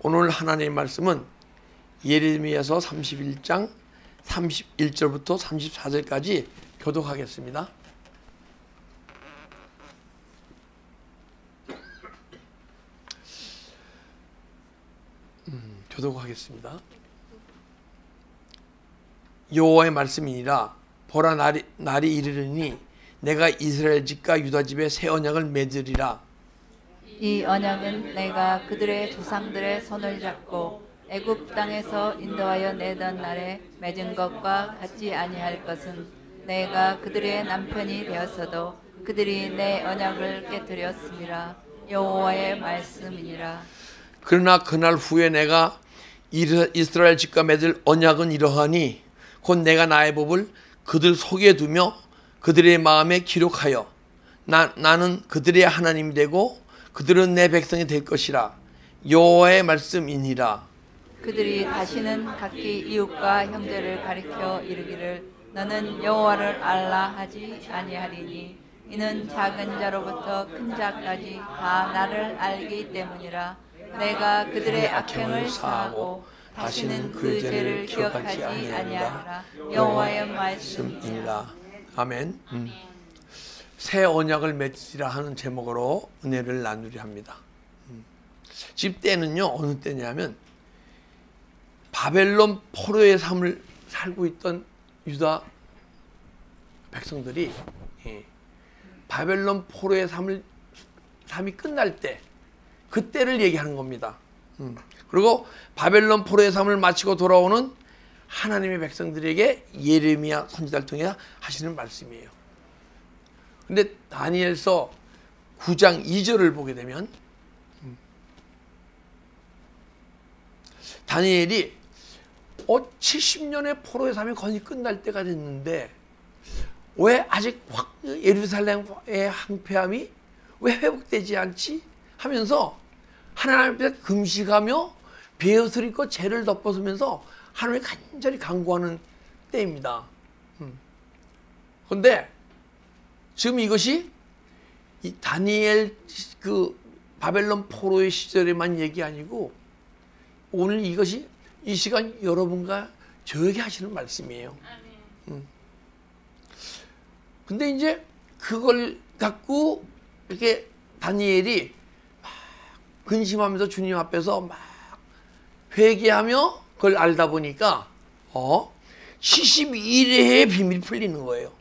오늘 하나님의 말씀은 예레미야서 31장 31절부터 34절까지 교독하겠습니다. 교독하겠습니다. 여호와의 말씀이니라. 보라, 날이 이르르니 내가 이스라엘 집과 유다 집에 새 언약을 맺으리라. 이 언약은 내가 그들의 조상들의 손을 잡고 애굽 땅에서 인도하여 내던 날에 맺은 것과 같지 아니할 것은 내가 그들의 남편이 되었어도 그들이 내 언약을 깨뜨렸음이라. 여호와의 말씀이니라. 그러나 그날 후에 내가 이스라엘 집과 맺을 언약은 이러하니 곧 내가 나의 법을 그들 속에 두며 그들의 마음에 기록하여 나는 그들의 하나님이 되고 그들은 내 백성이 될 것이라. 여호와의 말씀이니라. 그들이 다시는 각기 이웃과 형제를 가리켜 이르기를 너는 여호와를 알라 하지 아니하리니 이는 작은 자로부터 큰 자까지 다 나를 알기 때문이라. 내가 그들의 악행을 사하고 다시는 그 죄를 기억하지 아니하리라. 여호와의 말씀이니라. 아멘. 새 언약을 맺으리라 하는 제목으로 은혜를 나누려 합니다. 집 때는요, 어느 때냐면 바벨론 포로의 삶을 살고 있던 유다 백성들이 바벨론 포로의 삶이 끝날 때, 그때를 얘기하는 겁니다. 그리고 바벨론 포로의 삶을 마치고 돌아오는 하나님의 백성들에게 예레미야 선지자를 통해 하시는 말씀이에요. 근데 다니엘서 9장 2절을 보게 되면 다니엘이 70년의 포로의 삶이 거의 끝날 때가 됐는데 왜 아직 예루살렘의 황폐함이 왜 회복되지 않지? 하면서 하나님 앞에 금식하며 베옷을 입고 죄를 덮어서면서 하나님을 간절히 간구하는 때입니다. 그런데 지금 이것이 이 다니엘 그 바벨론 포로의 시절에만 얘기 아니고 오늘 이것이 이 시간 여러분과 저에게 하시는 말씀이에요. 근데 이제 그걸 갖고 이렇게 다니엘이 막 근심하면서 주님 앞에서 막 회개하며 그걸 알다 보니까 72일의 비밀이 풀리는 거예요.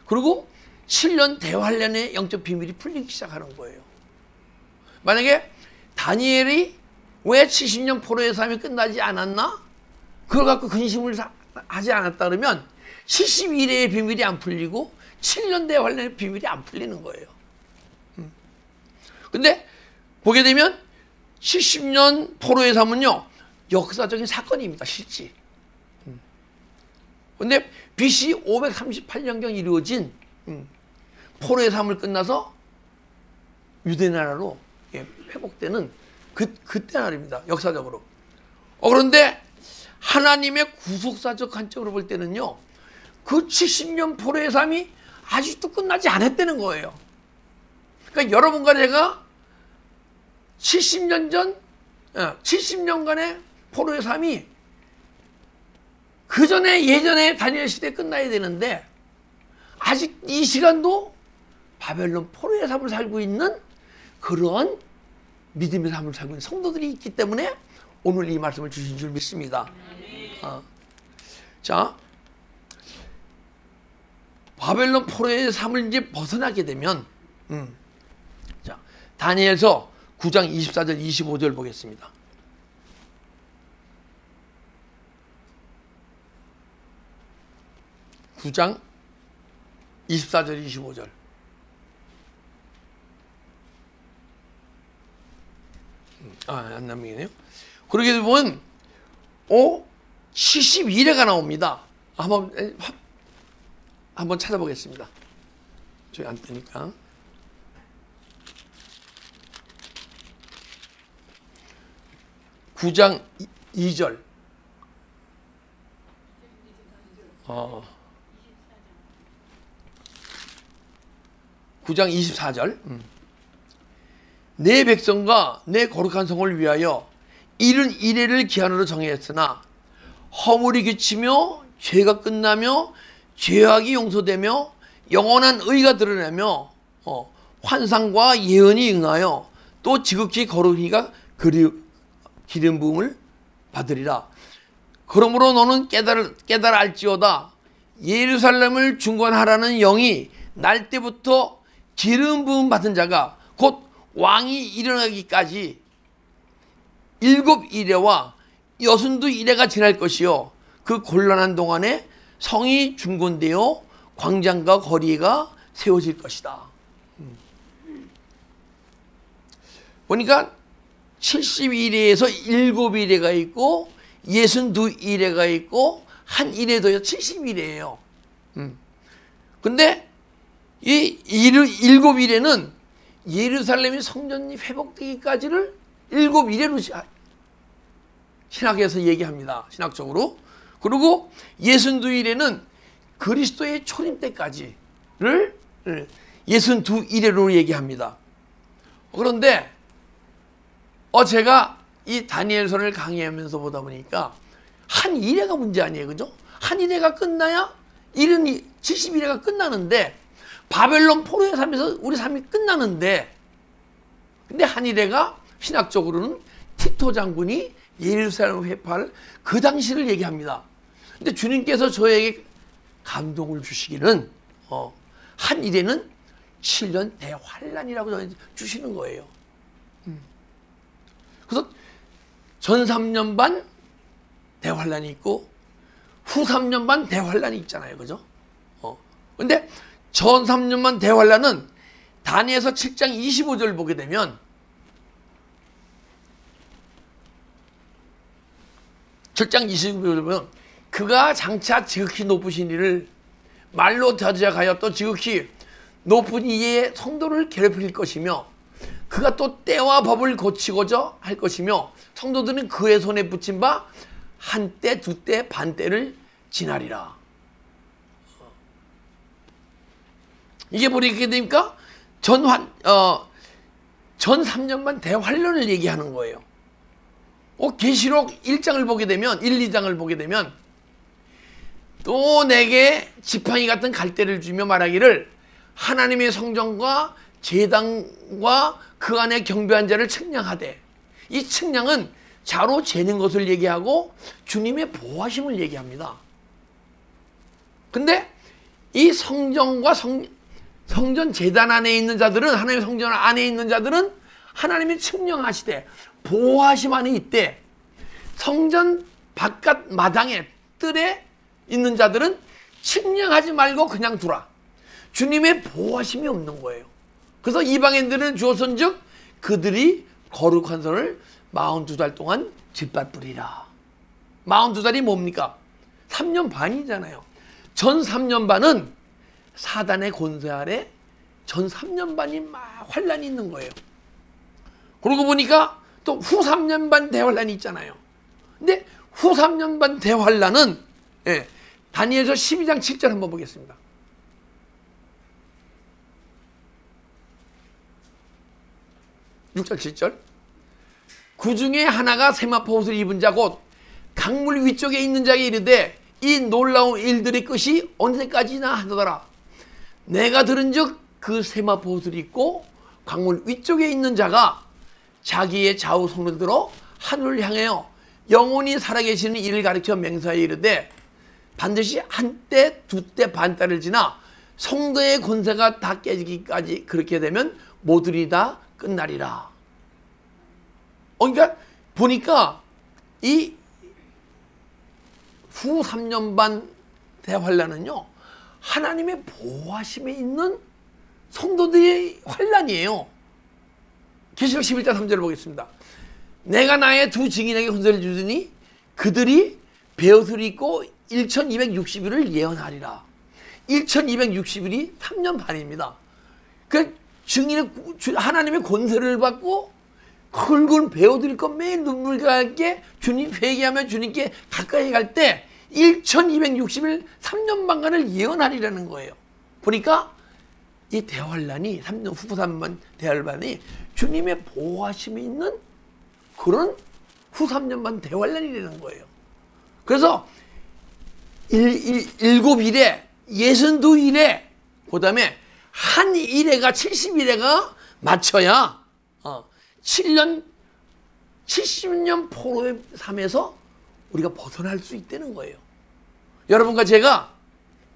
그리고 7년 대환란의 영적 비밀이 풀리기 시작하는 거예요. 만약에 다니엘이 왜 70년 포로의 삶이 끝나지 않았나? 그걸 갖고 근심을 하지 않았다 그러면 72일의 비밀이 안 풀리고 7년 대환란의 비밀이 안 풀리는 거예요. 근데 보게 되면 70년 포로의 삶은요, 역사적인 사건입니다, 실제. 근데 BC 538년경 이루어진 포로의 삶을 끝나서 유대나라로 회복되는 그때 날입니다, 역사적으로. 그런데 하나님의 구속사적 관점으로 볼 때는요, 그 70년 포로의 삶이 아직도 끝나지 않았다는 거예요. 그러니까 여러분과 제가 70년간의 포로의 삶이 그 전에 예전에 다니엘 시대에 끝나야 되는데 아직 이 시간도 바벨론 포로의 삶을 살고 있는 그런 믿음의 삶을 살고 있는 성도들이 있기 때문에 오늘 이 말씀을 주신 줄 믿습니다. 자, 바벨론 포로의 삶을 이제 벗어나게 되면 자, 다니엘서 9장 24절 25절 보겠습니다. 구 9장 24절 25절. 안 남기네요. 그러게 보면 72회가 나옵니다. 한번 찾아보겠습니다. 저기 안 뜨니까. (9장 2절) 9장 24절 내 백성과 내 거룩한 성을 위하여 71회를 기한으로 정했으나 허물이 그치며 죄가 끝나며 죄악이 용서되며 영원한 의가 드러나며 환상과 예언이 응하여 또 지극히 거룩한 이가 기름 부음을 받으리라. 그러므로 너는 깨달아 알지어다. 예루살렘을 중건하라는 영이 날 때부터 기름 부음 받은 자가 곧 왕이 일어나기까지 7이레와 62이레가 지날 것이요 그 곤란한 동안에 성이 중건되어 광장과 거리가 세워질 것이다. 보니까 71회에서 7이레가 있고 62이레가 있고 한 이레 더요 71회예요. 근데 이 7이레는 예루살렘이 성전이 회복되기까지를 7이레로 신학에서 얘기합니다. 신학적으로. 그리고 62이레는 그리스도의 초림 때까지를 62이레로 얘기합니다. 그런데 제가 이 다니엘서를 강의하면서 보다 보니까 한 이레가 문제 아니에요. 그죠? 한 이레가 끝나야 71회가 끝나는데 바벨론 포로의 삶에서 우리 삶이 끝나는데 근데 한 이레가 신학적으로는 티토 장군이 예루살렘 회파를 그 당시를 얘기합니다. 근데 주님께서 저에게 감동을 주시기는 한 이레는 7년 대환란이라고 저한테 주시는 거예요. 그래서 전 3년 반 대환란이 있고 후 3년 반 대환란이 있잖아요. 그죠? 근데 전 3년 반 대환란은 다니엘서 7장 25절 보게 되면 그가 장차 지극히 높으신 이를 말로 대적하여 또 지극히 높은 이의 성도를 괴롭힐 것이며 그가 또 때와 법을 고치고자 할 것이며 성도들은 그의 손에 붙인 바 한때 두때 반때를 지나리라. 이게 뭐게 됩니까? 전 3년만 대환란을 얘기하는 거예요. 계시록 1장을 보게 되면 1, 2장을 보게 되면 또 내게 지팡이 같은 갈대를 주며 말하기를 하나님의 성전과 제단과 그 안에 경배한 자를 측량하되 이 측량은 자로 재는 것을 얘기하고 주님의 보호하심을 얘기합니다. 근데 이 성전과 성전 제단 안에 있는 자들은 하나님의 성전 안에 있는 자들은 하나님이 측량하시되 보호하심 안에 있대. 성전 바깥 마당에 뜰에 있는 자들은 측량하지 말고 그냥 두라. 주님의 보호하심이 없는 거예요. 그래서 이방인들은 주었은즉 그들이 거룩한 선을 42달 동안 짓밟으리라. 42달이 뭡니까? 3년 반이잖아요. 전 3년 반은 사단의 권세 아래 전 3년 반이 막 환란이 있는 거예요. 그러고 보니까 또 후 3년 반 대환란이 있잖아요. 근데 후 3년 반 대환란은 다니엘서 12장 7절 한번 보겠습니다. (6절) (7절) 그 중에 하나가 세마포 옷을 입은 자 곧 강물 위쪽에 있는 자에게 이르되 이 놀라운 일들의 끝이 언제까지나 하더라. 내가 들은즉 그 세마포 옷을 입고 강물 위쪽에 있는 자가 자기의 좌우 손을 들어 하늘을 향하여 영원히 살아계시는 이를 가리켜 맹세하여 이르되 반드시 한때 두때 반때를 지나 성도의 권세가 다 깨지기까지 그렇게 되면 모두리 다 끝나리라. 그러니까 보니까 이 후 3년 반 대환란은요 하나님의 보호하심에 있는 성도들의 환란이에요. 계시록 11장 3절을 보겠습니다. 내가 나의 두 증인에게 권세를 주더니 그들이 베옷을 입고 1260일을 예언하리라. 1260일이 3년 반입니다. 그 증인의 하나님의 권세를 받고 굵은 베옷을 입고 매일 눈물과 함께 주님 회개하며 주님께 가까이 갈 때 1260일 3년 반간을 예언하리라는 거예요. 보니까 이 대환란이 3년 후3년 대환란이 주님의 보호하심이 있는 그런 후 3년만 대환란이 되는 거예요. 그래서 7일에 62일에 그 다음에 한 일회가 70일회가 맞춰야 70년 포로의 삶에서 우리가 벗어날 수 있다는 거예요. 여러분과 제가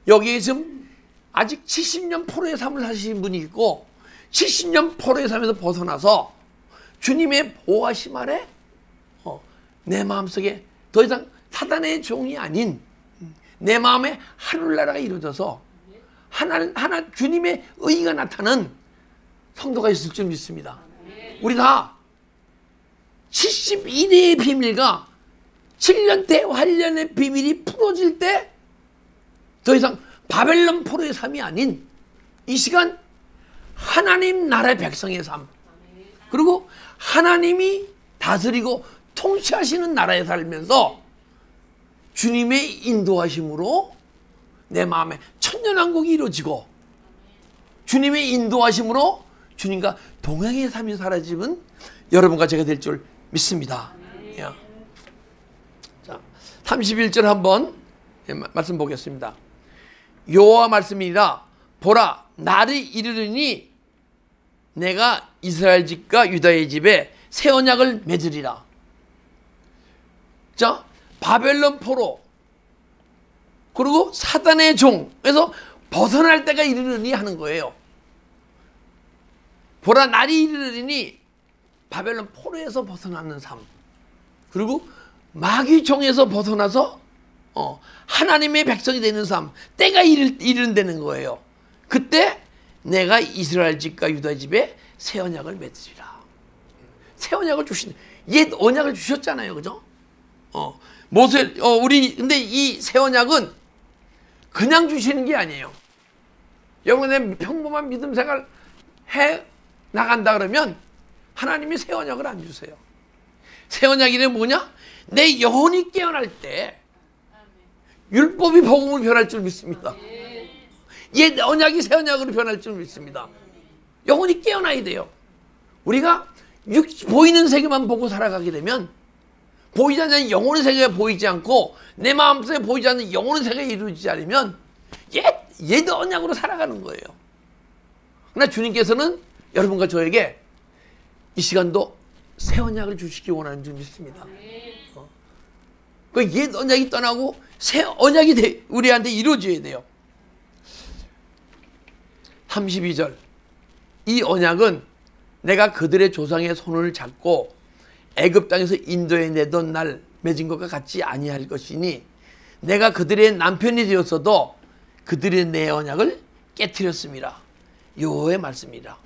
여기에 지금 아직 70년 포로의 삶을 사시는 분이 있고 70년 포로의 삶에서 벗어나서 주님의 보호하심 아래 내 마음속에 더 이상 사단의 종이 아닌 내 마음에 하늘나라가 이루어져서 하나 주님의 의가 나타나는 성도가 있을 줄 믿습니다. 우리 다 71회의 비밀과 7년 대환란의 비밀이 풀어질 때 더 이상 바벨론 포로의 삶이 아닌 이 시간 하나님 나라의 백성의 삶, 그리고 하나님이 다스리고 통치하시는 나라에 살면서 주님의 인도하심으로 내 마음에 천년왕국이 이루어지고 주님의 인도하심으로 주님과 동행의 삶이 사라지면 여러분과 제가 될 줄 믿습니다. 자, 31절 한번 말씀 보겠습니다. 여호와 말씀이라 보라 날이 이르르니 내가 이스라엘 집과 유다의 집에 새 언약을 맺으리라. 자, 바벨론 포로 그리고 사단의 종에서 벗어날 때가 이르르니 하는 거예요. 보라 날이 이르르니 바벨론 포로에서 벗어나는 삶, 그리고 마귀 종에서 벗어나서 하나님의 백성이 되는 삶, 때가 이른다는 거예요. 그때 내가 이스라엘 집과 유다 집에 새 언약을 맺으리라. 새 언약을 옛 언약을 주셨잖아요, 그죠? 근데 이 새 언약은 그냥 주시는 게 아니에요. 여러분, 내 평범한 믿음 생활 해 나간다 그러면 하나님이 새 언약을 안 주세요. 새 언약이란 뭐냐? 내 영혼이 깨어날 때 율법이 복음을 변할 줄 믿습니다. 옛 언약이 새 언약으로 변할 줄 믿습니다. 영혼이 깨어나야 돼요. 우리가 보이는 세계만 보고 살아가게 되면 보이지 않는 영혼의 세계가 보이지 않고 내 마음속에 보이지 않는 영혼의 세계가 이루어지지 않으면 옛 언약으로 살아가는 거예요. 그러나 주님께서는 여러분과 저에게 이 시간도 새 언약을 주시기 원하는 줄 믿습니다. 그 옛 언약이 떠나고 새 언약이 우리한테 이루어져야 돼요. 32절 이 언약은 내가 그들의 조상의 손을 잡고 애굽 땅에서 인도에 내던 날 맺은 것과 같지 아니할 것이니 내가 그들의 남편이 되었어도 그들의 내 언약을 깨트렸습니다. 여호와의 말씀이라.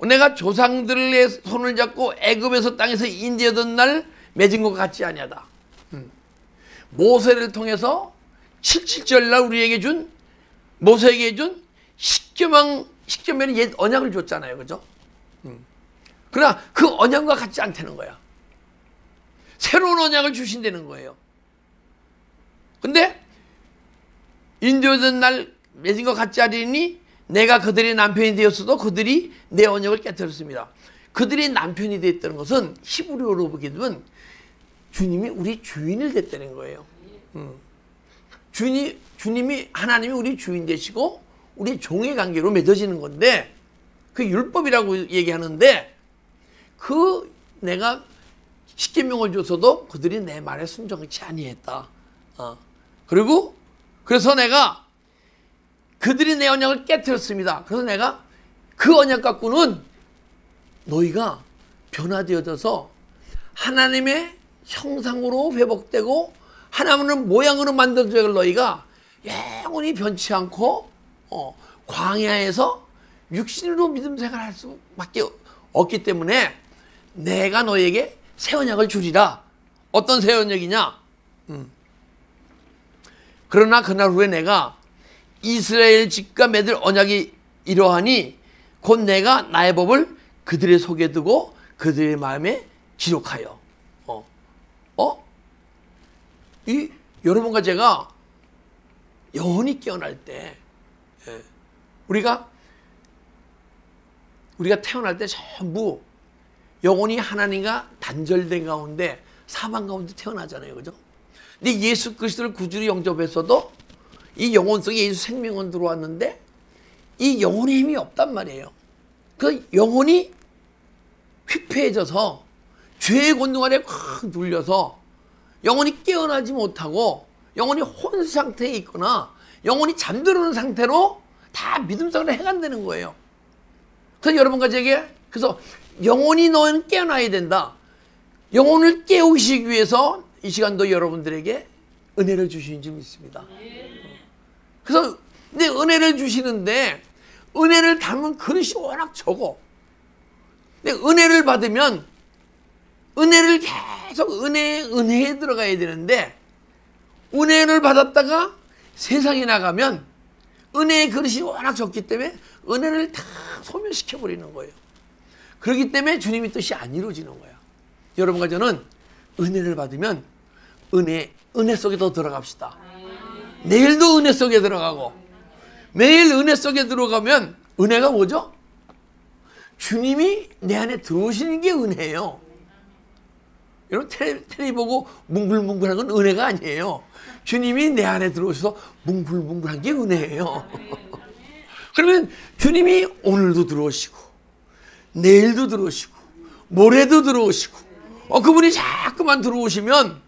내가 조상들의 손을 잡고 애굽에서 땅에서 인도하던 날 맺은 것과 같지 아니하다. 모세를 통해서 77절 날 우리에게 준 모세에게 준 십계명의 옛 언약을 줬잖아요, 그죠? 그러나 그 언약과 같지 않다는 거야. 새로운 언약을 주신다는 거예요. 근데 인도하던 날 맺은 것 같지 않으니 내가 그들의 남편이 되었어도 그들이 내 언약을 깨뜨렸습니다. 그들의 남편이 됐다는 것은 히브리어로 보게 되면 주님이 우리 주인을 됐다는 거예요. 주님이 하나님이 우리 주인 되시고 우리 종의 관계로 맺어지는 건데 그 율법이라고 얘기하는데 내가 십계명을 줬어도 그들이 내 말에 순종치 아니했다. 그래서 내가 그들이 내 언약을 깨뜨렸습니다. 그래서 내가 그 언약 갖고는 너희가 변화되어져서 하나님의 형상으로 회복되고 하나님의 모양으로 만들어질 너희가 영원히 변치 않고 광야에서 육신으로 믿음 생활할 수밖에 없기 때문에 내가 너희에게 새 언약을 주리라. 어떤 새 언약이냐? 그러나 그날 후에 내가 이스라엘 집과 맺을 언약이 이러하니 곧 내가 나의 법을 그들의 속에 두고 그들의 마음에 기록하여. 여러분과 제가 영혼이 깨어날 때 우리가 우리가 태어날 때 전부 영혼이 하나님과 단절된 가운데 사망 가운데 태어나잖아요. 그죠? 근데 예수 그리스도를 구주로 영접했어도 이 영혼 속에 예수 생명은 들어왔는데 이 영혼의 힘이 없단 말이에요. 그 영혼이 휘폐해져서 죄의 권능 아래 확 눌려서 영혼이 깨어나지 못하고 영혼이 혼수 상태에 있거나 영혼이 잠들어있는 상태로 다 믿음생활을 해간다는 거예요. 그래서 여러분과 제게 그래서 영혼이 너는 깨어나야 된다. 영혼을 깨우시기 위해서 이 시간도 여러분들에게 은혜를 주시는 줄 믿습니다. 그래서 근데 은혜를 주시는데 은혜를 담은 그릇이 워낙 적어. 근데 은혜를 받으면 은혜를 계속 은혜에 들어가야 되는데 은혜를 받았다가 세상에 나가면 은혜의 그릇이 워낙 적기 때문에 은혜를 다 소멸시켜 버리는 거예요. 그렇기 때문에 주님의 뜻이 안 이루어지는 거야. 여러분과 저는 은혜를 받으면 은혜 속에 더 들어갑시다. 내일도 은혜 속에 들어가고 매일 은혜 속에 들어가면 은혜가 뭐죠? 주님이 내 안에 들어오시는 게 은혜예요. 여러분 텔레비 보고 뭉글뭉글한 건 은혜가 아니에요. 주님이 내 안에 들어오셔서 뭉글뭉글한 게 은혜예요. 그러면 주님이 오늘도 들어오시고 내일도 들어오시고 모레도 들어오시고 그분이 자꾸만 들어오시면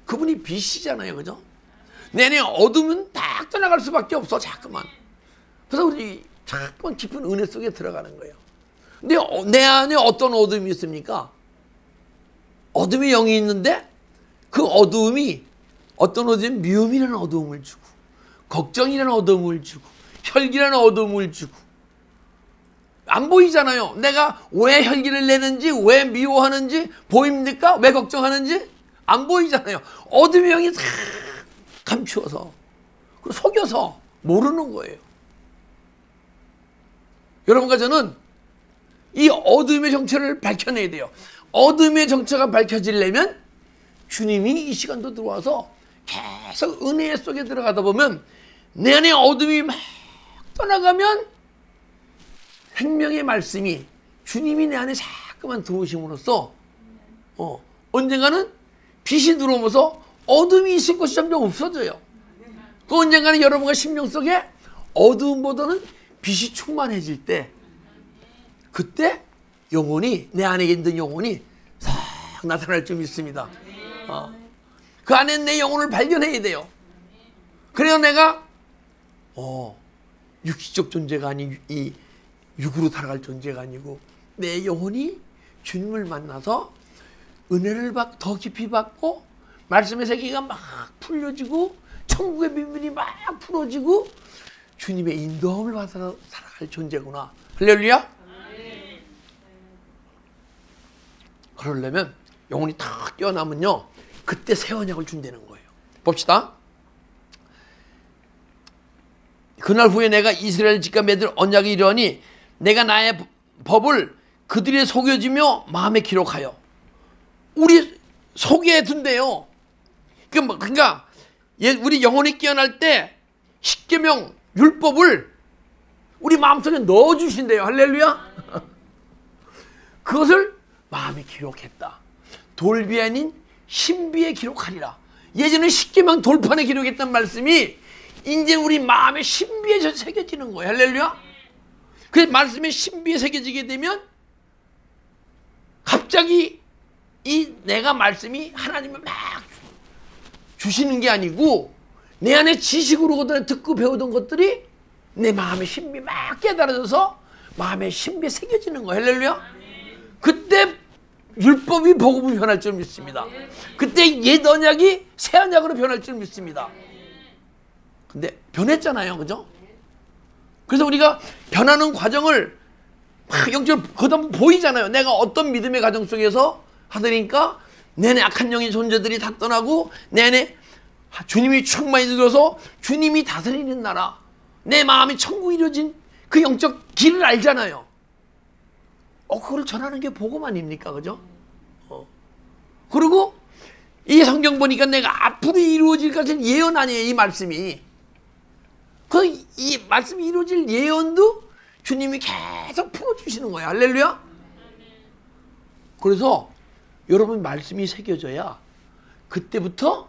그분이 빛이잖아요. 그죠? 내 안에 어둠은 딱 떠나갈 수밖에 없어. 자꾸만. 그래서 우리 자꾸만 깊은 은혜 속에 들어가는 거예요. 근데 내 안에 어떤 어둠이 있습니까? 어둠의 영이 있는데 그 어두움이 어떤 어둠이 미움이라는 어두움을 주고 걱정이라는 어두움을 주고 혈기라는 어두움을 주고 안 보이잖아요. 내가 왜 혈기를 내는지 왜 미워하는지 보입니까? 왜 걱정하는지 안 보이잖아요. 어둠의 영이 다 감추어서 속여서 모르는 거예요. 여러분과 저는 이 어둠의 정체를 밝혀내야 돼요. 어둠의 정체가 밝혀지려면 주님이 이 시간도 들어와서 계속 은혜 속에 들어가다 보면 내 안에 어둠이 막 떠나가면 생명의 말씀이 주님이 내 안에 자꾸만 들어오심으로써 언젠가는 빛이 들어오면서 어둠이 있을 것이 점점 없어져요. 그 언젠가는 여러분과 심령 속에 어둠보다는 빛이 충만해질 때 그때 영혼이 내 안에 있는 영혼이 싹 나타날 줄 믿습니다. 그 안에 내 영혼을 발견해야 돼요. 그래야 내가 육시적 존재가 아닌 이 육으로 살아갈 존재가 아니고 내 영혼이 주님을 만나서 은혜를 더 깊이 받고 말씀의 세계가 막 풀려지고 천국의 비밀이 막 풀어지고 주님의 인도함을 받아서 살아갈 존재구나. 할렐루야. 그러려면 영혼이 탁 깨어나면요 그때 새 언약을 준다는 거예요. 봅시다. 그날 후에 내가 이스라엘 집과 맺을 언약이 이러하니 내가 나의 법을 그들이 속여지며 마음에 기록하여 우리 속에 둔대요. 그러니까 우리 영혼이 깨어날 때 십계명 율법을 우리 마음속에 넣어주신대요. 할렐루야. 그것을 마음에 기록했다. 돌비 아닌 신비에 기록하리라. 예전에 십계명 돌판에 기록했던 말씀이 이제 우리 마음의 신비에 새겨지는 거예요. 할렐루야. 그 말씀의 신비에 새겨지게 되면 갑자기 이 내가 말씀이 하나님을 막 주시는 게 아니고 내 안에 지식으로 듣고 배우던 것들이 내 마음의 신비 막 깨달아져서 마음의 신비에 새겨지는 거예요. 할렐루야. 그때 율법이 복음으로 변할 줄 믿습니다. 그때 옛 언약이 새 언약으로 변할 줄 믿습니다. 근데 변했잖아요. 그죠? 그래서 우리가 변하는 과정을 막 영적으로 그다음 보이잖아요. 내가 어떤 믿음의 과정 속에서 하더니까 내 안에 악한 영의 존재들이 다 떠나고 내 안에 주님이 충만히 들어서 주님이 다스리는 나라, 내 마음이 천국이 이루어진 그 영적 길을 알잖아요. 그걸 전하는 게 복음 아닙니까? 그죠? 그리고 이 성경 보니까 내가 앞으로 이루어질 것은 예언 아니에요. 이 말씀이. 이 말씀이 이루어질 예언도 주님이 계속 풀어주시는 거예요. 할렐루야. 그래서 여러분 말씀이 새겨져야 그때부터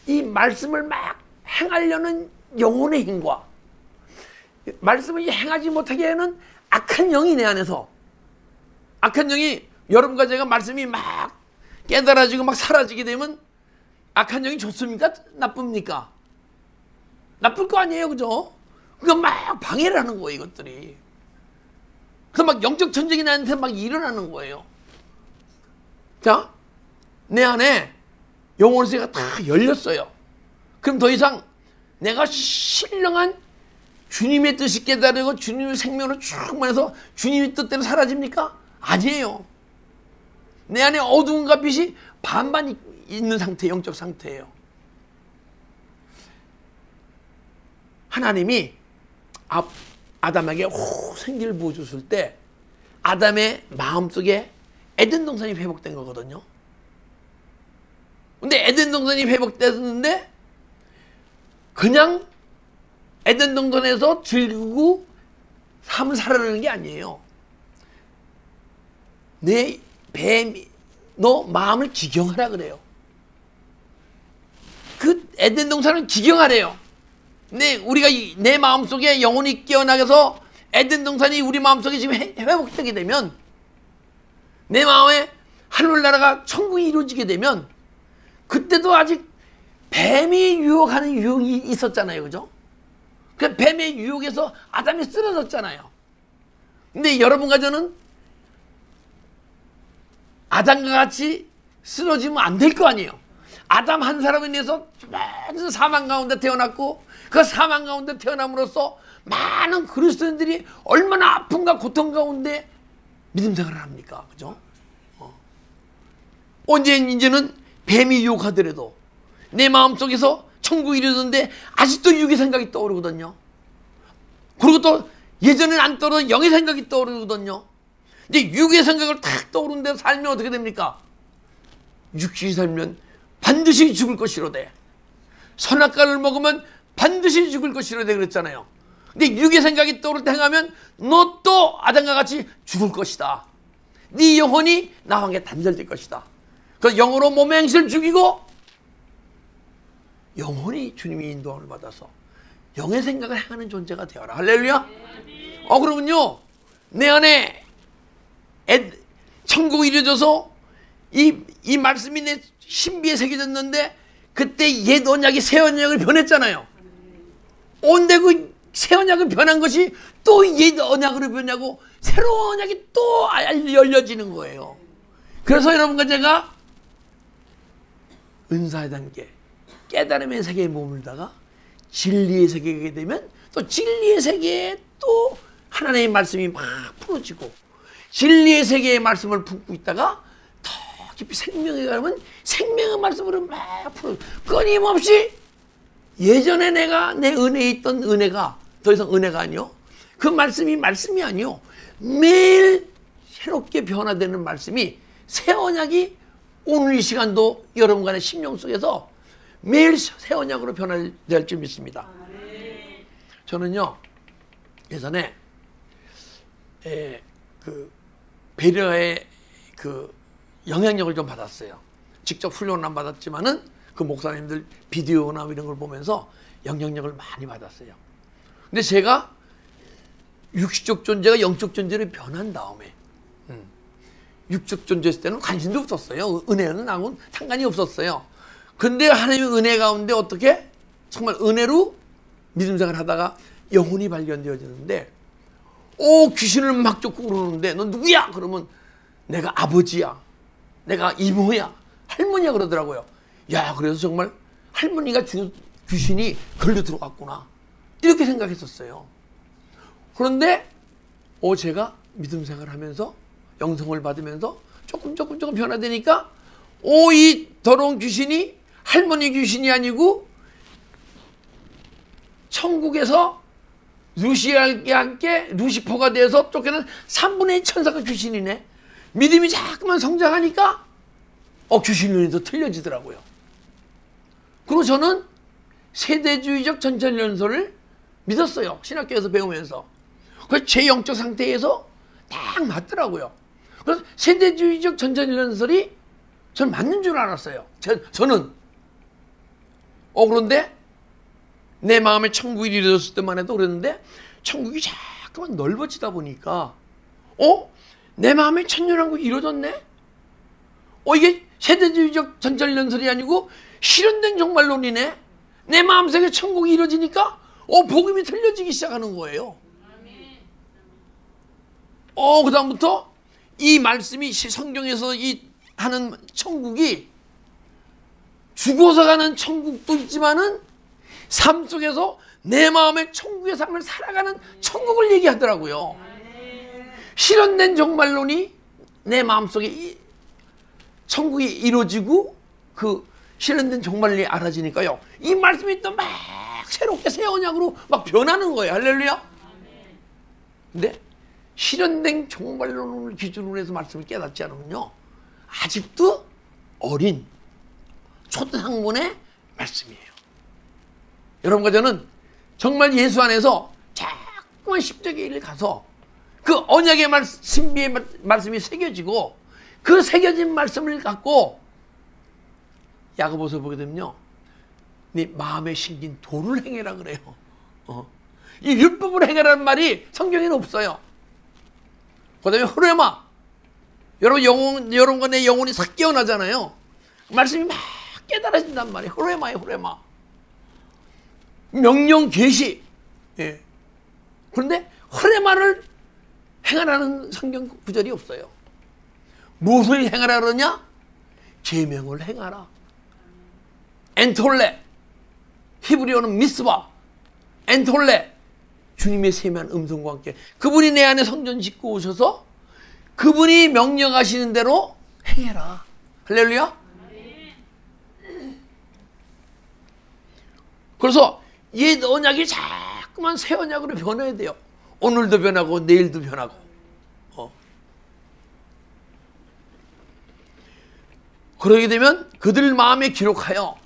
이 말씀을 막 행하려는 영혼의 힘과 말씀을 행하지 못하게 하는 악한 영이 내 안에서, 악한 영이 여러분과 제가 말씀이 막 깨달아지고 막 사라지게 되면 악한 영이 좋습니까? 나쁩니까? 나쁠 거 아니에요, 그죠? 그러니까 막 방해를 하는 거예요, 이것들이. 그래서 막 영적 전쟁이 나한테 막 일어나는 거예요. 자, 내 안에 영혼의 세계가 다 열렸어요. 그럼 더 이상 내가 신령한 주님의 뜻이 깨달고 주님의 생명으로 충만해서 주님의 뜻대로 사라집니까? 아니에요. 내 안에 어두움과 빛이 반반 있는 상태, 영적 상태예요. 하나님이 아담에게 생기를 부어줬을 때 아담의 마음속에 에덴 동산이 회복된 거거든요. 근데 에덴 동산이 회복됐는데 그냥 에덴 동산에서 즐기고 삶을 살아가는 게 아니에요. 내 뱀이 너 마음을 기경하라 그래요. 그 에덴 동산을 기경하래요. 근데 우리가 내 마음속에 영혼이 깨어나게 해서 에덴 동산이 우리 마음속에 지금 회복되게 되면 내 마음에 하늘나라가 천국이 이루어지게 되면 그때도 아직 뱀이 유혹하는 유혹이 있었잖아요. 그죠? 그 뱀의 유혹에서 아담이 쓰러졌잖아요. 근데 여러분과 저는 아담과 같이 쓰러지면 안 될 거 아니에요. 아담 한 사람에 대해서 많은 사망 가운데 태어났고 그 사망 가운데 태어남으로써 많은 그리스도인들이 얼마나 아픔과 고통 가운데 믿음 생활을 합니까? 그죠? 이제는 뱀이 유혹하더라도 내 마음속에서 천국이 이루어졌는데 아직도 육의 생각이 떠오르거든요. 그리고 또 예전에는 안 떠오르던 영의 생각이 떠오르거든요. 근데 육의 생각을 탁 떠오르는 데 살면 어떻게 됩니까? 육신이 살면 반드시 죽을 것이로되 선악과를 먹으면 반드시 죽을 것이로되 그랬잖아요. 근데 육의 생각이 떠오를 때 행하면 너 또 아담과 같이 죽을 것이다. 네 영혼이 나와 함께 단절될 것이다. 그 영으로 몸의 행실을 죽이고 영혼이 주님의 인도함을 받아서 영의 생각을 행하는 존재가 되어라. 할렐루야. 그러면요 내 안에 천국이 이루어져서 이 말씀이 내 신비에 새겨졌는데 그때 옛 언약이 새 언약을 변했잖아요. 온데 그 새 언약을 변한 것이 또 옛 언약으로 변하고 새로운 언약이 또 열려지는 거예요. 그래서 여러분과 제가 은사의 단계, 깨달음의 세계에 머물다가 진리의 세계에 가게 되면 또 진리의 세계에 또 하나님의 말씀이 막 풀어지고 진리의 세계의 말씀을 품고 있다가 더 깊이 생명에 가면 생명의 말씀으로 막 풀어지고 끊임없이 예전에 내가 내 은혜에 있던 은혜가 더 이상 은혜가 아니요. 그 말씀이 아니요. 매일 새롭게 변화되는 말씀이 새 언약이 오늘 이 시간도 여러분간의 심령 속에서 매일 새 언약으로 변화될 줄 믿습니다. 저는요 예전에 그 배려의 그 영향력을 좀 받았어요. 직접 훈련은 안 받았지만은 그 목사님들 비디오나 이런 걸 보면서 영향력을 많이 받았어요. 근데 제가 육신적 존재가 영적 존재로 변한 다음에 육적 존재였을 때는 관심도 없었어요. 은혜는 나하고는 상관이 없었어요. 근데 하나님의 은혜 가운데 어떻게 정말 은혜로 믿음 생활을 하다가 영혼이 발견되어지는데 귀신을 막 쫓고 그러는데 너 누구야? 그러면 내가 아버지야. 내가 이모야. 할머니야 그러더라고요. 야, 그래서 정말 할머니가 귀신이 걸려 들어갔구나. 이렇게 생각했었어요. 그런데 제가 믿음 생활을 하면서 영성을 받으면서 조금 변화되니까 이 더러운 귀신이 할머니 귀신이 아니고 천국에서 루시아와 함께 루시퍼가 돼서 쫓겨난 3분의 1 천사가 귀신이네. 믿음이 자꾸만 성장하니까 귀신 눈이 더 틀려지더라고요. 그리고 저는 세대주의적 전천연설을 믿었어요. 신학교에서 배우면서. 그래서 제 영적 상태에서 딱 맞더라고요. 그래서 세대주의적 전자전설이 전 맞는 줄 알았어요. 저는. 그런데 내 마음에 천국이 이루어졌을 때만 해도 그랬는데 천국이 자꾸만 넓어지다 보니까 내 마음에 천년왕국이 이루어졌네? 이게 세대주의적 전자전설이 아니고 실현된 종말론이네? 내 마음속에 천국이 이루어지니까 복음이 들려지기 시작하는 거예요. 그 다음부터 이 말씀이 성경에서 하는 천국이 죽어서 가는 천국도 있지만은 삶 속에서 내 마음의 천국의 삶을 살아가는 천국을 얘기하더라고요. 실현된 종말론이 내 마음속에 천국이 이루어지고 그 실현된 종말론이 알아지니까요. 이 말씀이 또 막 새롭게 새 언약으로 막 변하는 거예요. 할렐루야. 근데 실현된 종말론을 기준으로 해서 말씀을 깨닫지 않으면요, 아직도 어린 초등학문의 말씀이에요. 여러분과 저는 정말 예수 안에서 자꾸만 십자가의 일을 가서 그 언약의 말씀, 신비의 말씀이 새겨지고 그 새겨진 말씀을 갖고 야고보서 보게 되면요, 네 마음에 심긴 도를 행해라 그래요. 이 율법을 행하라는 말이 성경에는 없어요. 그 다음에 호레마, 여러분과 내 영혼이 싹 깨어나잖아요. 말씀이 막 깨달아진단 말이에요. 호레마예요, 호레마. 명령 계시. 예. 그런데 호레마를 행하라는 성경 구절이 없어요. 무엇을 행하라 그러냐? 계명을 행하라. 엔톨레, 히브리어는 미스바, 엔톨레, 주님의 세미한 음성과 함께 그분이 내 안에 성전 짓고 오셔서 그분이 명령하시는 대로 행해라. 할렐루야. 그래서 옛 언약이 자꾸만 새 언약으로 변해야 돼요. 오늘도 변하고 내일도 변하고. 그러게 되면 그들 마음에 기록하여,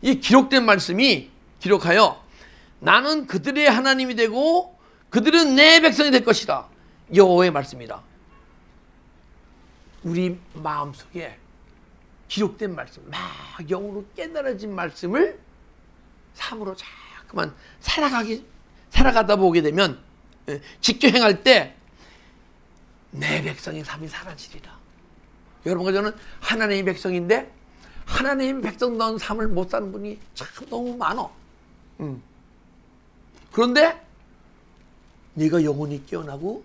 이 기록된 말씀이 기록하여 나는 그들의 하나님이 되고 그들은 내 백성이 될 것이다. 여호와의 말씀이다. 우리 마음속에 기록된 말씀, 막 영으로 깨달아진 말씀을 삶으로 자꾸만 살아가다 보게 되면 직접 행할 때 내 백성의 삶이 사라지리라. 여러분과 저는 하나님의 백성인데 하나님의 백성다운 삶을 못 사는 분이 참 너무 많아. 그런데 네가 영혼이 깨어나고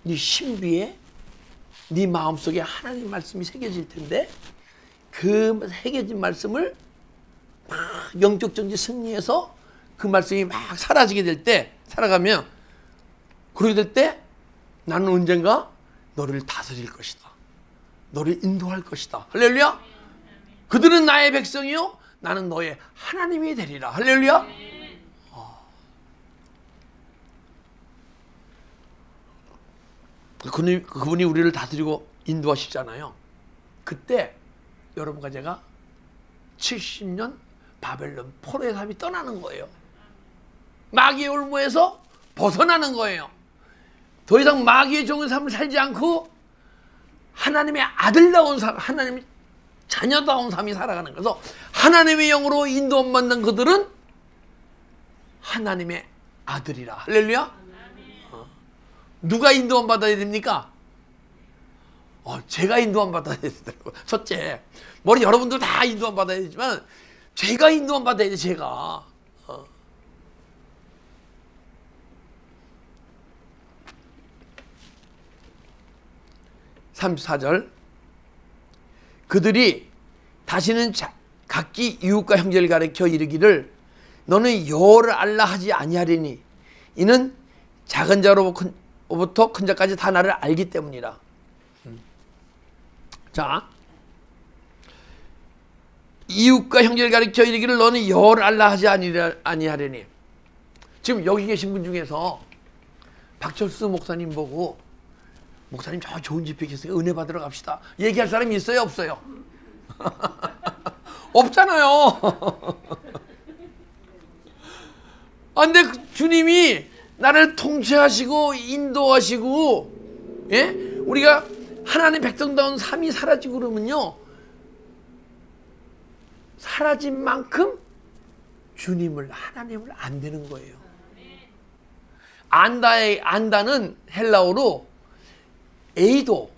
네 신비에 네 마음속에 하나님 말씀이 새겨질 텐데 그 새겨진 말씀을 막 영적 정지 승리해서 그 말씀이 막 사라지게 될 때, 살아가면 그러게 될 때 나는 언젠가 너를 다스릴 것이다. 너를 인도할 것이다. 할렐루야. 그들은 나의 백성이요 나는 너의 하나님이 되리라. 할렐루야. 그분이 우리를 다스리고 인도하시잖아요. 그때 여러분과 제가 70년 바벨론 포로의 삶이 떠나는 거예요. 마귀의 올무에서 벗어나는 거예요. 더 이상 마귀의 종의 삶을 살지 않고 하나님의 아들다운 삶, 하나님의 자녀다운 삶이 살아가는 거죠. 하나님의 영으로 인도함 받는 그들은 하나님의 아들이라. 할렐루야. 누가 인도함 받아야 됩니까? 제가 인도함 받아야 되더라고요. 첫째, 여러분들 다 인도함 받아야 되지만 제가 인도함 받아야 돼. 제가 34절, 그들이 다시는 각기 이웃과 형제를 가리켜 이르기를 너는 여호와를 알라 하지 아니하리니 이는 작은 자로부터 큰 자까지 다 나를 알기 때문이라. 자, 이웃과 형제를 가리켜 이르기를 너는 여호와를 알라 하지 아니하리니. 지금 여기 계신 분 중에서 박철수 목사님 보고 목사님 저 좋은 집회 계세요. 은혜 받으러 갑시다. 얘기할 사람이 있어요? 없어요? 없잖아요. 근데 주님이 나를 통치하시고 인도하시고, 예? 우리가 하나님 백성다운 삶이 사라지고 그러면요, 사라진 만큼 주님을, 하나님을 안 되는 거예요. 안다는 헬라어로 에이도,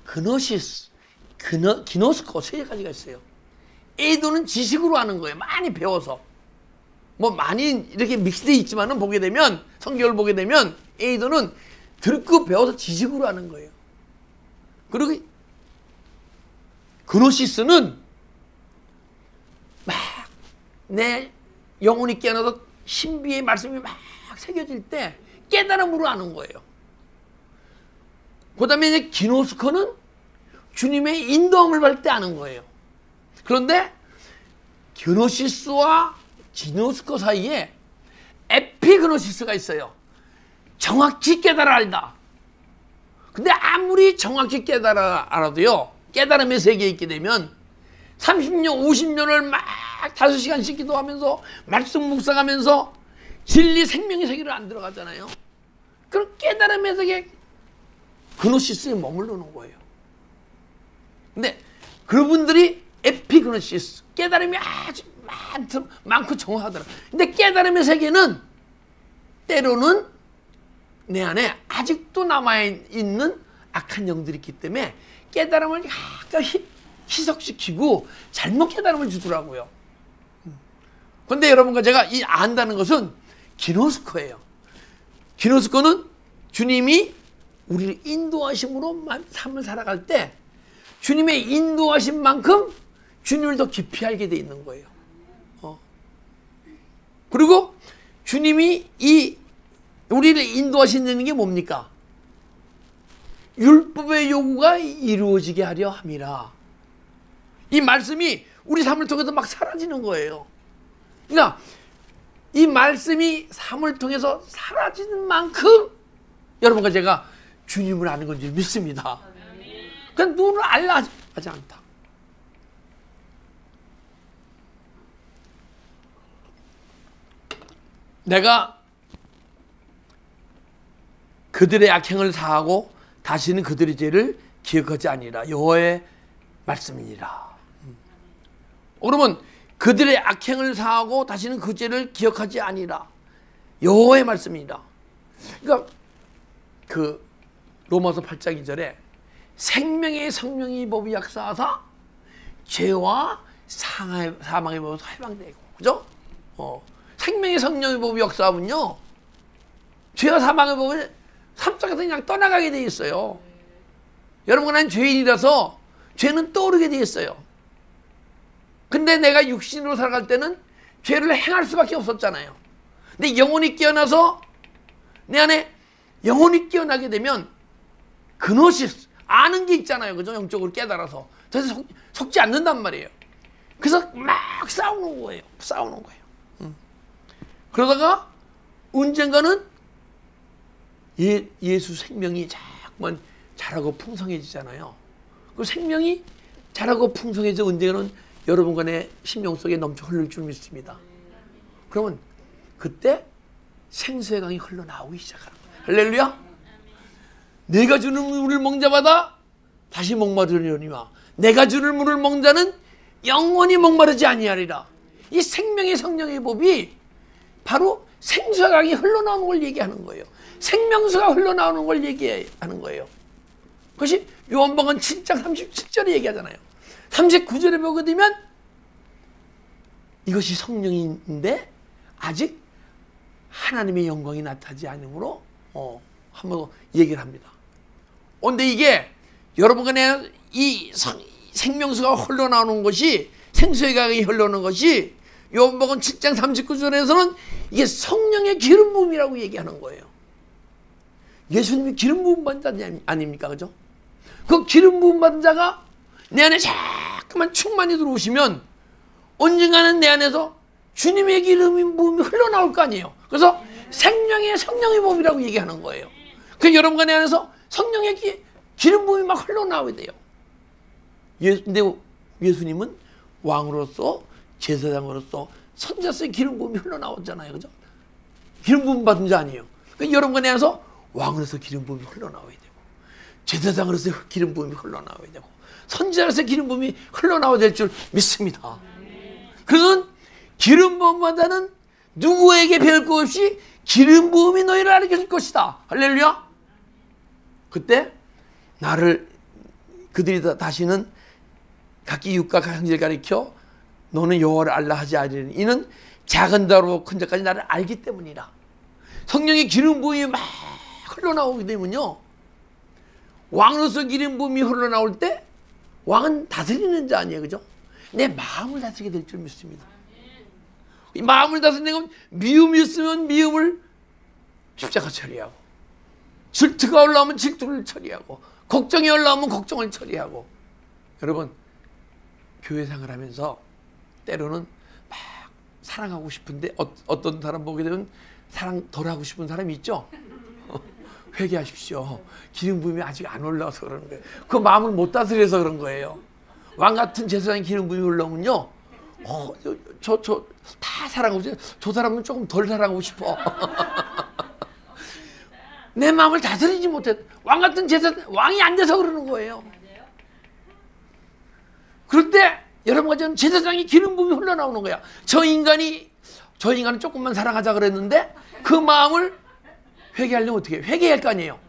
그노시스, 기노스코 세 가지가 있어요. 에이도는 지식으로 하는 거예요. 많이 배워서. 뭐 많이 이렇게 믹스되어 있지만은 보게 되면, 성경을 보게 되면 에이도는 듣고 배워서 지식으로 하는 거예요. 그리고 그노시스는 막 내 영혼이 깨어나서 신비의 말씀이 막 새겨질 때 깨달음으로 하는 거예요. 그 다음에 이제 기노스코는 주님의 인도함을 받을 때 하는 거예요. 그런데 기노시스와 기노스코 사이에 에피그노시스가 있어요. 정확히 깨달아 알다. 근데 아무리 정확히 깨달아 알아도요, 깨달음의 세계에 있게 되면 30년, 50년을 막 5시간씩 기도하면서 말씀 묵상하면서 진리 생명의 세계를 안 들어가잖아요. 그럼 깨달음의 세계 그노시스에 머무르는 거예요. 근데 그분들이 에피그노시스, 깨달음이 아주 많고 정확하더라. 근데 깨달음의 세계는 때로는 내 안에 아직도 남아있는 악한 영들이 있기 때문에 깨달음을 약간 희석시키고 잘못 깨달음을 주더라고요. 그런데 여러분과 제가 이 안다는 것은 기노스코예요. 기노스코는 주님이 우리를 인도하심으로 삶을 살아갈 때 주님의 인도하신 만큼 주님을 더 깊이 알게 돼 있는 거예요. 그리고 주님이 우리를 인도하신다는 게 뭡니까? 율법의 요구가 이루어지게 하려 함이라. 이 말씀이 우리 삶을 통해서 막 사라지는 거예요. 그러니까 이 말씀이 삶을 통해서 사라지는 만큼 여러분과 제가 주님을 아는 건 줄 믿습니다. 그냥 눈을 알라 하지 않다. 내가 그들의 악행을 사하고 다시는 그들의 죄를 기억하지 아니라 여호와의 말씀이니라. 그러면 그들의 악행을 사하고 다시는 그 죄를 기억하지 아니라 여호와의 말씀이니라. 그러니까 그 로마서 8장 2절에 생명의 성령이 법이 역사하사 죄와 사망의 법에서 해방되고, 그죠? 생명의 성령의 법이 역사하면요, 죄와 사망의 법을 삶 속에서 그냥 떠나가게 돼 있어요. 여러분, 난 죄인이라서 죄는 떠오르게 돼 있어요. 근데 내가 육신으로 살아갈 때는 죄를 행할 수밖에 없었잖아요. 근데 영혼이 깨어나서 내 안에 영혼이 깨어나게 되면 그노시스, 아는 게 있잖아요. 그죠? 영적으로 깨달아서. 그래서 속지 않는단 말이에요. 그래서 막 싸우는 거예요. 그러다가 언젠가는 예수 생명이 자꾸만 자라고 풍성해지잖아요. 그 생명이 자라고 풍성해져 언젠가는 여러분과 내 심령 속에 넘쳐 흐를 줄 믿습니다. 그러면 그때 생수의 강이 흘러나오기 시작하는 거예요. 할렐루야. 내가 주는 물을 먹는 자마다 다시 목마르려니와 내가 주는 물을 먹는 자는 영원히 목마르지 아니하리라. 이 생명의 성령의 법이 바로 생수의 강이 흘러나오는 걸 얘기하는 거예요. 생명수가 흘러나오는 걸 얘기하는 거예요. 그것이 요한복음 7장 37절에 얘기하잖아요. 39절에 보게 되면 이것이 성령인데 아직 하나님의 영광이 나타나지 않으므로 한번 얘기를 합니다. 그런데 이게 여러분과 내 이 생명수가 흘러나오는 것이, 생수의 강이 흘러나오는 것이 요한복음 7장 39절에서는 이게 성령의 기름 부음이라고 얘기하는 거예요. 예수님이 기름 부음 받은 자 아닙니까? 그죠? 그 기름 부음 받은 자가 내 안에 자꾸만 충만히 들어오시면 언젠가는 내 안에서 주님의 기름 부음이 흘러나올 거 아니에요. 그래서 생명의 성령의 부음이라고 얘기하는 거예요. 그 여러분과 내 안에서 성령의 기름 부음이 막 흘러나오게 돼요. 근데 예수님은 왕으로서, 제사장으로서, 선자서의 기름 부음이 흘러나오잖아요. 그죠? 기름 부음 받은 자 아니에요. 그러니까 여러분과 내 안에서 왕으로서 기름 부음이 흘러나와야 되고, 제사장으로서 기름 부음이 흘러나와야 되고, 선지자로서 기름 부음이 흘러나와야 될 줄 믿습니다. 그는 기름 부음보다는 누구에게 배울 것 없이 기름 부음이 너희를 알려줄 것이다. 할렐루야. 그때 그들이 다시는 각기 이웃과 형제를 가리켜 너는 여호와를 알라 하지 아니하리니 이는 작은 자로 큰 자까지 나를 알기 때문이라. 성령의 기름 부음이 막 흘러나오게 되면요, 왕으로서 기름 부음이 흘러나올 때 왕은 다스리는 자 아니에요, 그죠? 내 마음을 다스리게 될 줄 믿습니다. 이 마음을 다스리는 건 미움이 있으면 미움을 십자가 처리하고, 질투가 올라오면 질투를 처리하고, 걱정이 올라오면 걱정을 처리하고. 여러분, 교회 생활하면서 때로는 막 사랑하고 싶은데 어떤 사람 보게 되면 사랑 덜 하고 싶은 사람이 있죠? 회개하십시오. 기름 부음이 아직 안 올라와서 그러는 거예요. 그 마음을 못 다스려서 그런 거예요. 왕 같은 제사장의 기름 부음이 올라오면요, 다 사랑하고 싶어. 저 사람은 조금 덜 사랑하고 싶어. 내 마음을 다스리지 못해. 왕 같은 제사장, 왕이 안 돼서 그러는 거예요. 그럴 때 여러분과 저는 제사장이 기름 부음이 흘러나오는 거야. 저 인간은 조금만 사랑하자 그랬는데 그 마음을 회개하려면 어떻게 해요? 회개할 거 아니에요.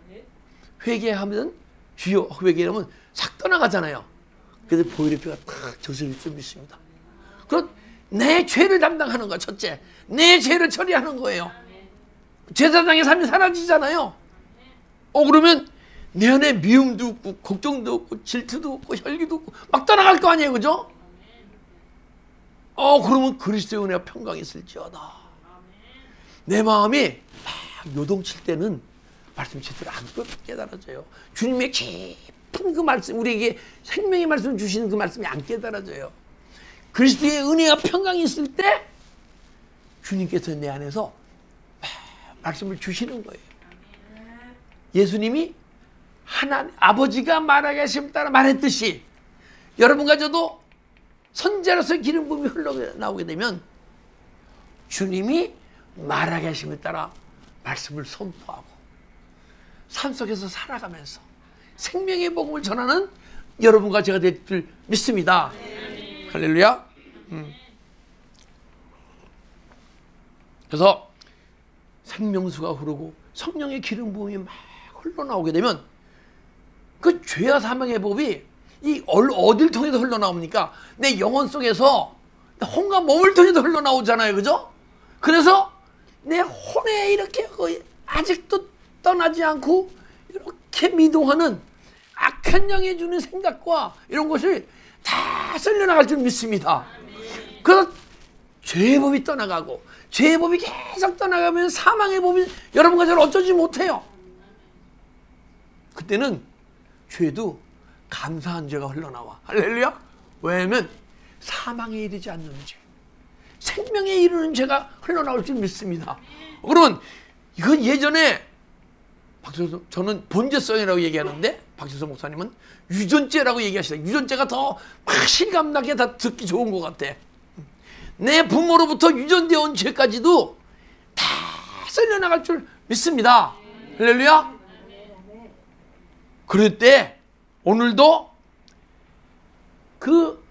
회개하면 주여 회개하면 싹 떠나가잖아요. 그래서 보혈의 피가 탁 저슬릴 줄 믿습니다. 그럼 내 죄를 담당하는 거야. 첫째, 내 죄를 처리하는 거예요. 제사장의 삶이 사라지잖아요. 그러면 내 안에 미움도 없고 걱정도 없고 질투도 없고 혈기도 없고 막 떠나갈 거 아니에요, 그죠? 그러면 그리스도의 은혜와 평강이 있을지어다. 내 마음이 막 요동칠 때는 말씀 제대로 안 깨달아져요. 주님의 깊은 그 말씀, 우리에게 생명의 말씀을 주시는 그 말씀이 안 깨달아져요. 그리스도의 은혜와 평강이 있을 때 주님께서 내 안에서 말씀을 주시는 거예요. 예수님이 아버지가 말하게 하심을 따라 말했듯이 여러분과 저도 선지자로서 기름 부음이 흘러나오게 되면 주님이 말하게 하심을 따라 말씀을 선포하고 삶 속에서 살아가면서 생명의 복음을 전하는 여러분과 제가 될 줄 믿습니다. 할렐루야. 그래서 생명수가 흐르고 성령의 기름 부음이 막 흘러나오게 되면 그 죄와 사망의 법이 어딜 통해서 흘러나옵니까? 내 영혼 속에서 혼과 몸을 통해서 흘러나오잖아요, 그죠? 그래서 내 혼에 이렇게 아직도 떠나지 않고 이렇게 미동하는 악한 영이 주는 생각과 이런 것이 다 쓸려나갈 줄 믿습니다. 그래서 죄의 법이 떠나가고 죄의 법이 계속 떠나가면 사망의 법이 여러분과 저를 어쩌지 못해요. 그때는 죄도 감사한 죄가 흘러나와. 할렐루야. 왜냐하면 사망에 이르지 않는 죄, 생명에 이르는 죄가 흘러나올 줄 믿습니다. 그러면 이건 예전에 저는 본죄성이라고 얘기하는데 박재선 목사님은 유전죄라고 얘기하시다. 유전죄가 더 실감나게 다 듣기 좋은 것 같아. 내 부모로부터 유전되어 온 죄까지도 다 쓸려나갈 줄 믿습니다. 할렐루야. 그럴 때 오늘도 그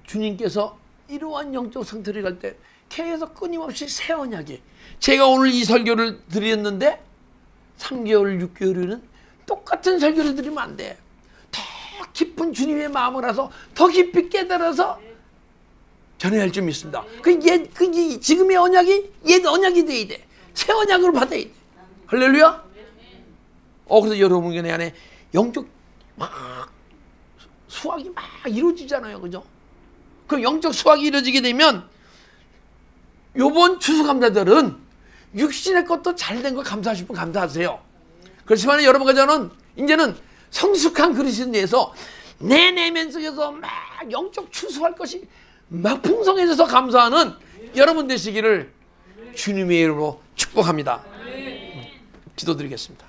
주님께서 이러한 영적 상태를 갈 때 계속 끊임없이 새 언약이, 제가 오늘 이 설교를 드렸는데 3개월, 6개월에는 똑같은 설교를 드리면 안 돼. 더 깊은 주님의 마음을 알아서 더 깊이 깨달아서 전해야 할 줄 믿습니다. 지금의 언약이 옛 언약이 돼야 돼. 새 언약으로 받아야 돼. 할렐루야. 그래서 여러분의 내 안에 영적 막 수확이 막 이루어지잖아요, 그죠? 그 영적 수확이 이루어지게 되면 요번 추수감사절은 육신의 것도 잘된 거 감사하시면 감사하세요. 그렇지만 여러분과 저는 이제는 성숙한 그리스도인에서 내 내면 속에서 막 영적 추수할 것이 막 풍성해져서 감사하는 여러분 되시기를 주님의 이름으로 축복합니다. 기도드리겠습니다.